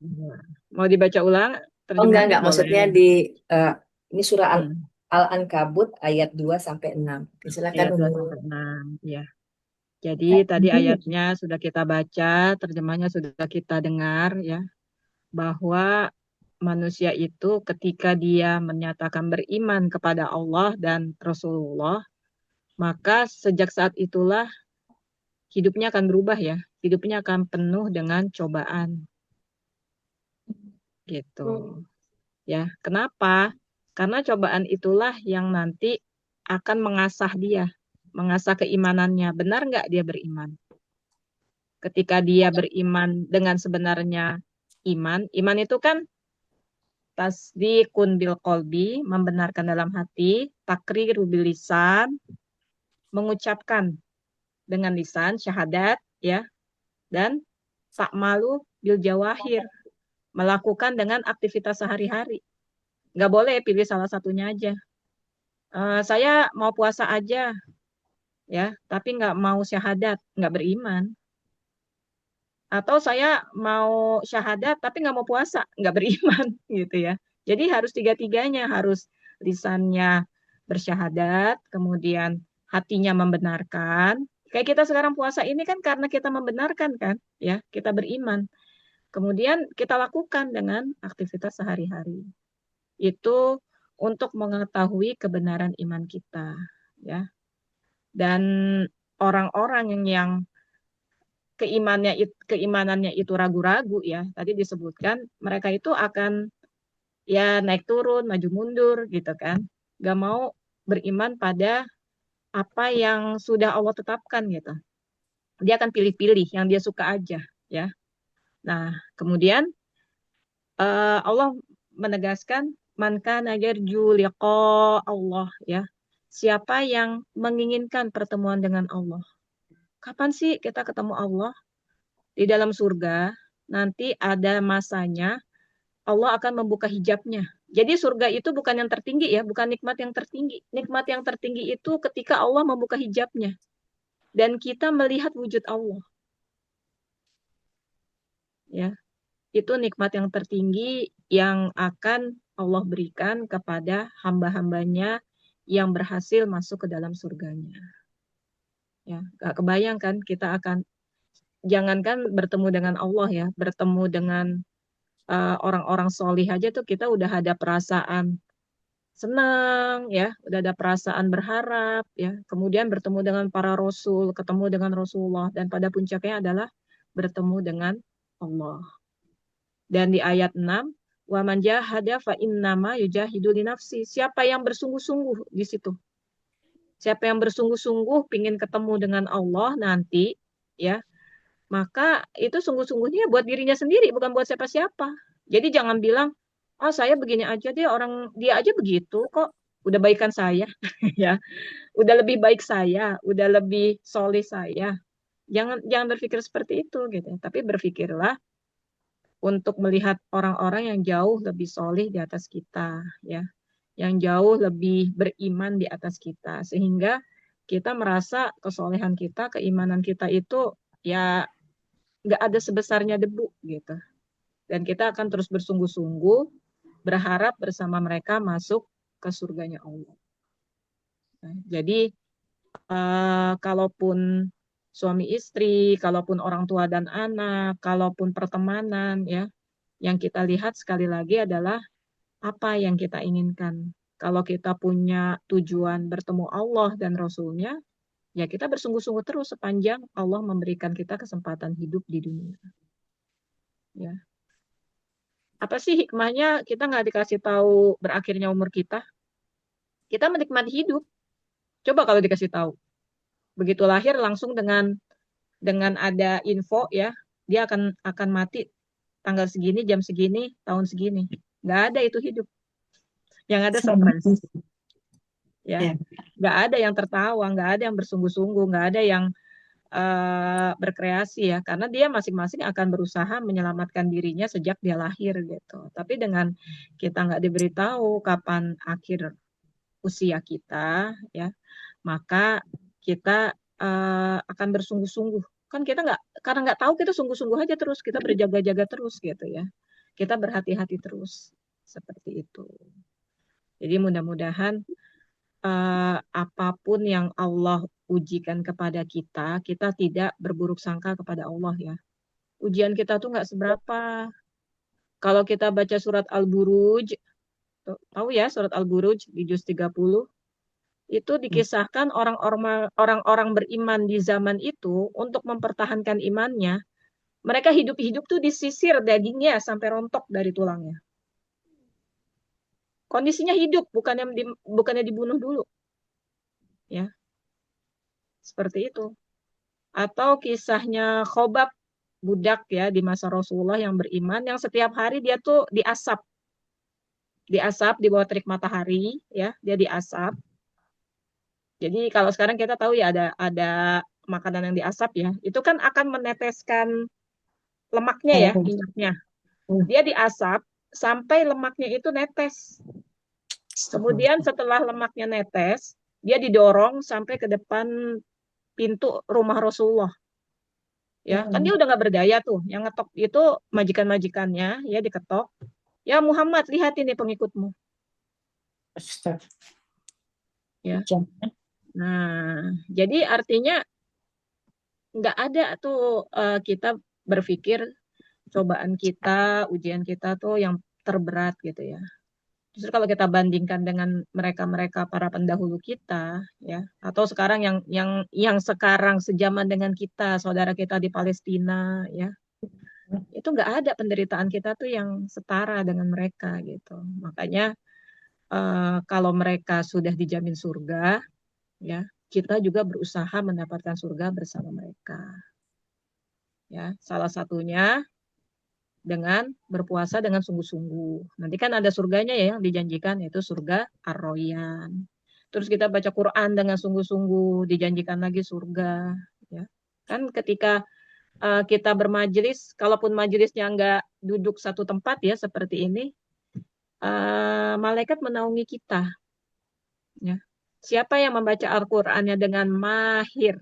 Iya. Mau dibaca ulang Oh terjemahannya enggak, boleh. maksudnya eh, ini surah Hmm. Al-Ankabut ayat 2 sampai 6. Oke, silakan Ayat 2 Umi. sampai 6. Ya. Jadi tadi ayatnya sudah kita baca, terjemahnya sudah kita dengar ya, bahwa manusia itu ketika dia menyatakan beriman kepada Allah dan Rasulullah, maka sejak saat itulah hidupnya akan berubah ya. Hidupnya akan penuh dengan cobaan gitu. Ya, kenapa? Karena cobaan itulah yang nanti akan mengasah dia, mengasah keimanannya. Benar nggak dia beriman? Ketika dia beriman dengan sebenarnya iman itu kan tasdikun bil kolbi, membenarkan dalam hati, takriru bil lisan, mengucapkan dengan lisan, syahadat, ya, dan tak malu bil jawahir, melakukan dengan aktivitas sehari-hari. Nggak boleh pilih salah satunya aja. Saya mau puasa aja, ya, tapi nggak mau syahadat, nggak beriman. Atau saya mau syahadat tapi nggak mau puasa, nggak beriman gitu ya. Jadi harus tiga-tiganya, harus lisannya bersyahadat, kemudian hatinya membenarkan. Kayak kita sekarang puasa ini kan karena kita membenarkan kan, ya, kita beriman. Kemudian kita lakukan dengan aktivitas sehari-hari. Itu untuk mengetahui kebenaran iman kita, ya. Dan orang-orang yang keimanannya itu ragu-ragu ya, tadi disebutkan mereka itu akan ya naik turun, maju mundur gitu kan. Gak mau beriman pada apa yang sudah Allah tetapkan gitu. Dia akan pilih-pilih yang dia suka aja ya. Nah, kemudian Allah menegaskan man kana yarju liqa Allah ya. Siapa yang menginginkan pertemuan dengan Allah? Kapan sih kita ketemu Allah? Di dalam surga nanti ada masanya Allah akan membuka hijabnya. Jadi surga itu bukan yang tertinggi ya, bukan nikmat yang tertinggi. Nikmat yang tertinggi itu ketika Allah membuka hijabnya dan kita melihat wujud Allah. Ya, itu nikmat yang tertinggi yang akan Allah berikan kepada hamba-hambanya yang berhasil masuk ke dalam surganya. Ya, gak kebayang kan kita akan jangankan bertemu dengan Allah ya, bertemu dengan orang-orang solih aja tuh kita udah ada perasaan senang ya, udah ada perasaan berharap ya. Kemudian bertemu dengan para rasul, ketemu dengan Rasulullah dan pada puncaknya adalah bertemu dengan Allah. Dan di ayat 6, wa man jahada fa innama yujahidu li nafsi. Siapa yang bersungguh-sungguh di situ? Siapa yang bersungguh-sungguh pingin ketemu dengan Allah nanti ya, maka itu sungguh-sungguhnya buat dirinya sendiri, bukan buat siapa-siapa. Jadi jangan bilang, oh saya begini aja deh, orang dia aja begitu kok, udah baikan saya, ya, udah lebih baik saya, udah lebih soleh saya. Jangan jangan berpikir seperti itu gitu. Tapi berpikirlah untuk melihat orang-orang yang jauh lebih soleh di atas kita, ya, yang jauh lebih beriman di atas kita, sehingga kita merasa kesolehan kita, keimanan kita itu ya nggak ada sebesarnya debu gitu. Dan kita akan terus bersungguh-sungguh berharap bersama mereka masuk ke surganya Allah. Nah, jadi kalaupun suami istri, kalaupun orang tua dan anak, kalaupun pertemanan ya, yang kita lihat sekali lagi adalah apa yang kita inginkan. Kalau kita punya tujuan bertemu Allah dan Rasulnya, ya kita bersungguh-sungguh terus sepanjang Allah memberikan kita kesempatan hidup di dunia. Ya. Apa sih hikmahnya kita nggak dikasih tahu berakhirnya umur kita? Kita menikmati hidup. Coba kalau dikasih tahu. Begitu lahir langsung dengan ada info ya, dia akan mati tanggal segini, jam segini, tahun segini. Nggak ada itu hidup. Yang ada stres. Ya, Ya. nggak ada yang tertawa, nggak ada yang bersungguh-sungguh, nggak ada yang berkreasi ya, karena dia masing-masing akan berusaha menyelamatkan dirinya sejak dia lahir gitu. Tapi dengan kita nggak diberitahu kapan akhir usia kita, ya, maka kita akan bersungguh-sungguh. Kan kita nggak, karena nggak tahu kita sungguh-sungguh aja terus, kita berjaga-jaga terus gitu ya. kita berhati-hati terus seperti itu. Jadi mudah-mudahan apapun yang Allah ujikan kepada kita, kita tidak berburuk sangka kepada Allah ya. Ujian kita tuh nggak seberapa. Kalau kita baca surat Al-Buruj, tahu ya surat Al-Buruj di juz 30, itu dikisahkan orang-orang beriman di zaman itu untuk mempertahankan imannya, mereka hidup-hidup tuh disisir dagingnya sampai rontok dari tulangnya. Kondisinya hidup, bukannya dibunuh dulu, ya seperti itu. Atau kisahnya Khobab, budak ya di masa Rasulullah yang beriman, yang setiap hari dia tuh diasap di bawah terik matahari, ya dia diasap. Jadi kalau sekarang kita tahu ya ada makanan yang diasap ya, itu kan akan meneteskan lemaknya ya, minyaknya. Dia diasap sampai lemaknya itu netes. Kemudian setelah lemaknya netes, dia didorong sampai ke depan pintu rumah Rasulullah. Ya, kan dia udah nggak berdaya tuh. Yang ngetok itu majikan-majikannya, ya diketok. Ya Muhammad, lihat ini pengikutmu. Ya. Nah, jadi artinya nggak ada tuh kita berpikir cobaan kita, ujian kita tuh yang terberat gitu ya. Justru kalau kita bandingkan dengan mereka-mereka para pendahulu kita, ya, atau sekarang yang sekarang sejaman dengan kita, saudara kita di Palestina, ya, itu nggak ada penderitaan kita tuh yang setara dengan mereka gitu. Makanya kalau mereka sudah dijamin surga, ya, kita juga berusaha mendapatkan surga bersama mereka. Ya, salah satunya dengan berpuasa dengan sungguh-sungguh. Nanti kan ada surganya ya yang dijanjikan, yaitu surga Ar-Royan. Terus kita baca Quran dengan sungguh-sungguh, dijanjikan lagi surga. Ya. Kan ketika kita bermajelis, kalaupun majelisnya nggak duduk satu tempat ya seperti ini, malaikat menaungi kita. Ya. Siapa yang membaca Al-Qur'annya dengan mahir,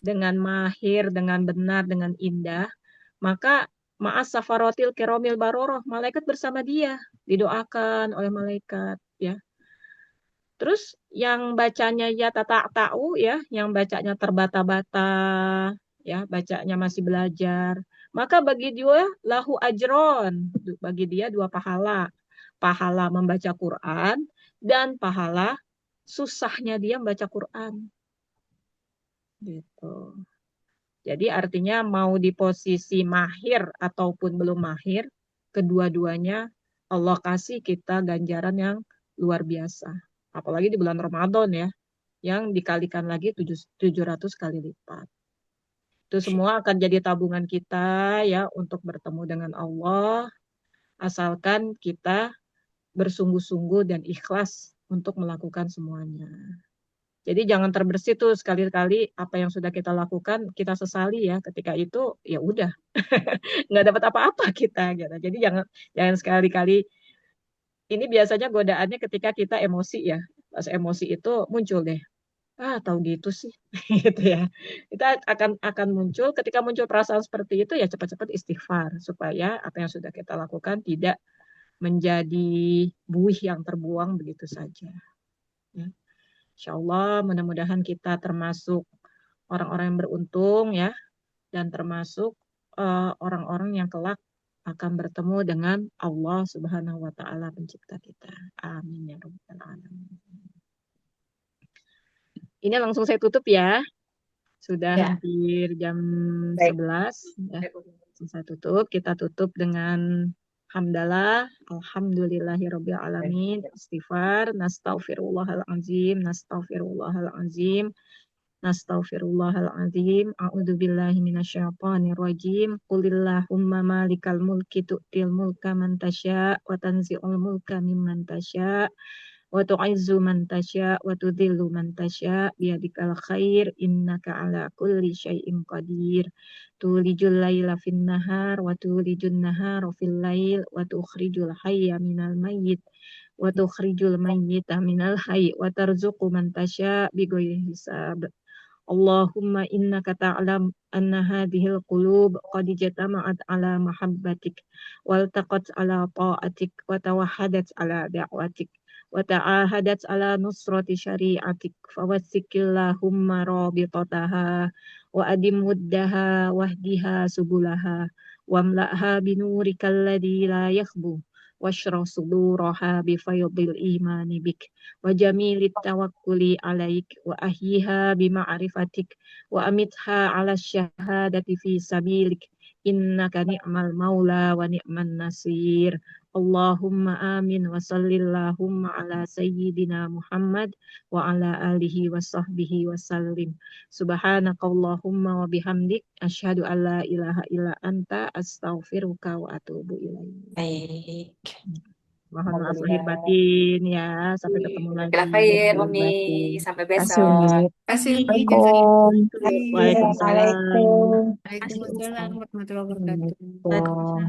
dengan benar, dengan indah, maka ma'as safarotil keromil baroroh, malaikat bersama dia, didoakan oleh malaikat, ya. Terus yang bacanya ya tata ta'u ya, yang bacanya terbata-bata, ya, bacanya masih belajar, maka bagi dia lahu ajron, bagi dia dua pahala. Pahala membaca Quran dan pahala susahnya dia membaca Quran. Gitu. Jadi artinya mau di posisi mahir ataupun belum mahir, kedua-duanya Allah kasih kita ganjaran yang luar biasa. Apalagi di bulan Ramadan ya, yang dikalikan lagi 700 kali lipat. Itu semua akan jadi tabungan kita ya untuk bertemu dengan Allah, asalkan kita bersungguh-sungguh dan ikhlas untuk melakukan semuanya. Jadi jangan terbersih tuh sekali-kali apa yang sudah kita lakukan kita sesali ya ketika itu ya udah nggak dapat apa-apa kita gitu. Jadi jangan jangan sekali-kali, ini biasanya godaannya ketika kita emosi ya. Pas emosi itu muncul deh. Ah, tahu gitu sih. Gitu ya. Kita akan muncul ketika muncul perasaan seperti itu ya cepat-cepat istighfar supaya apa yang sudah kita lakukan tidak menjadi buih yang terbuang begitu saja. Ya. Insya Allah mudah-mudahan kita termasuk orang-orang yang beruntung ya dan termasuk orang-orang yang kelak akan bertemu dengan Allah Subhanahu wa taala pencipta kita. Amin ya rabbal alamin. Ini langsung saya tutup ya. Sudah Ya, hampir jam baik. 11 ya. Langsung saya tutup. Kita tutup dengan hamdalah, alhamdulillahirabbil alamin, istighfar, nastaghfirullahalazim, nastaghfirullahalazim. Nastaghfirullahaladzim. A'udzubillahi minasyaitonirrajim. Qulillahumma malikal mulki tu'til mulka man tasya' wa tanzi'ul mulka mimman tasya' wa tu'izzu man tasya' wa tudhillu man tasya' biyadikal khair innaka ala kulli syai'in qadir. Tulijul laila fin nahar wa tulijun nahara fil lail wa tukhrijul hayya minal mayyit wa tukhrijul mayyita minal hayy wa tarzuqu man tasya' bighairi hisab. Allahumma innaka ta'lam anna hadhil qulub qad jatama'at ala mahabbatik wal taqat ala ta'atik wa tawahadat ala da'watik wa ta'ahadat ala nusrati syari'atik fawassikillahumma rabitataha wa adim wuddaha wahdiha subulaha wamla'ha binurikal ladzi la yakhbu washrah suduraha bifayadil imani bik wa jamilit tawakkuli alaik wa ahyiha bima'rifatik wa amitha ala syahadati fi sabilik innaka ni'mal maula wa ni'man nasir. Allahumma amin wa sallillahumma ala sayyidina Muhammad wa ala alihi wa sahbihi wa sallim. Subhanakallahumma wa bihamdik asyhadu an la ilaha illa anta astaghfiruka wa atubu ilaik. Baik. Mohon maaf lahir Alhamdulillah. batin ya. Sampai ketemu lagi Khilafir, lahir Umi. batin. Sampai Kasih besok. Umi. Kasih Umi, Assalamualaikum. jazakallah. Iya, Waalaikumsalam. Waalaikumsalam. Waalaikumsalam warahmatullahi wabarakatuh. Waalaikumsalam. Waalaikumsalam.